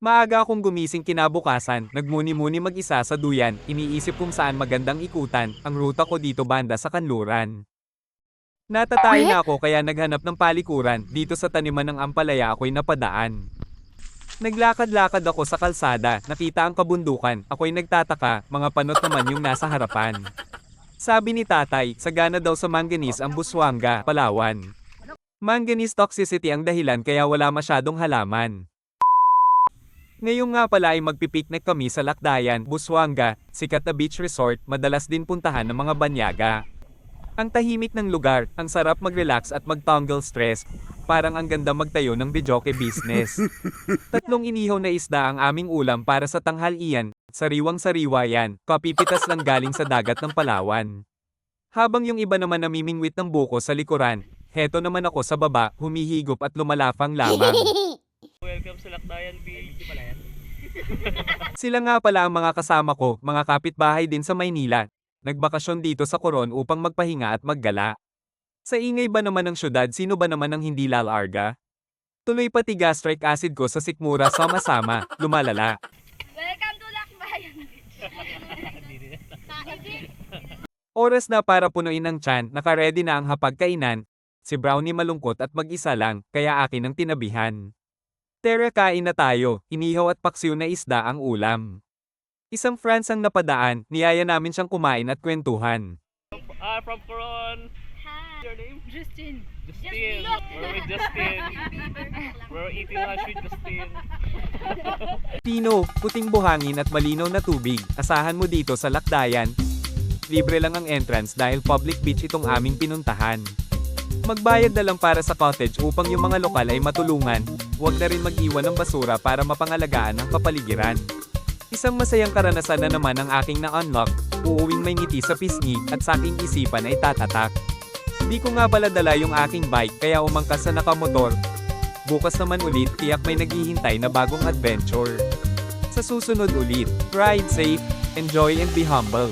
Maaga akong gumising kinabukasan, nagmuni-muni mag-isa sa duyan, iniisip kung saan magandang ikutan, ang ruta ko dito banda sa kanluran. Natatay Pwet? na ako kaya naghanap ng palikuran, dito sa taniman ng ampalaya ako'y napadaan. Naglakad-lakad ako sa kalsada, nakita ang kabundukan, ako'y nagtataka, mga panot naman yung nasa harapan. Sabi ni tatay, sagana daw sa manganese ang Busuanga, Palawan. Manganese toxicity ang dahilan kaya wala masyadong halaman. Ngayon nga pala ay magpipiknik kami sa Lakdayan, Busuanga, sikat na beach resort, madalas din puntahan ng mga banyaga. Ang tahimik ng lugar, ang sarap mag-relax at mag-tanggal stress, parang ang ganda magtayo ng videoke business. Tatlong inihaw na isda ang aming ulam para sa tanghalian, sariwang-sariwa yan, kapipitas lang galing sa dagat ng Palawan. Habang yung iba naman namimingwit ng buko sa likuran, heto naman ako sa baba, humihigop at lumalafang lamang. Welcome sa Lakdayan Beach. Sila nga pala ang mga kasama ko, mga kapitbahay din sa Maynila. Nagbakasyon dito sa Coron upang magpahinga at maggala. Sa ingay ba naman ng syudad, sino ba naman ang hindi lalarga? Tuloy pati gastric acid ko sa sikmura sama-sama, lumalala. Welcome to Lakbayan. Oras na para punuin ang tiyan, nakaredy na ang hapagkainan. Si Brownie malungkot at mag-isa lang, kaya akin ang tinabihan. Tara kain na tayo, inihaw at paksiw na isda ang ulam. Isang France ang napadaan, niyaya namin siyang kumain at kwentuhan. From Coron. Hi. Your name? Justin. Justin. We're with Justin. We're eating lunch with Justin. Pino, puting buhangin at malinaw na tubig, asahan mo dito sa Lakdayan. Libre lang ang entrance dahil public beach itong aming pinuntahan. Magbayad na lang para sa cottage upang yung mga lokal ay matulungan, huwag na rin mag-iwan ng basura para mapangalagaan ang kapaligiran. Isang masayang karanasan na naman ang aking na-unlock, uuwing may ngiti sa pisngi at sa aking isipan ay tatatak. Di ko nga pala dala yung aking bike kaya umangkas sa nakamotor. Bukas naman ulit tiyak may naghihintay na bagong adventure. Sa susunod ulit, ride safe, enjoy and be humble.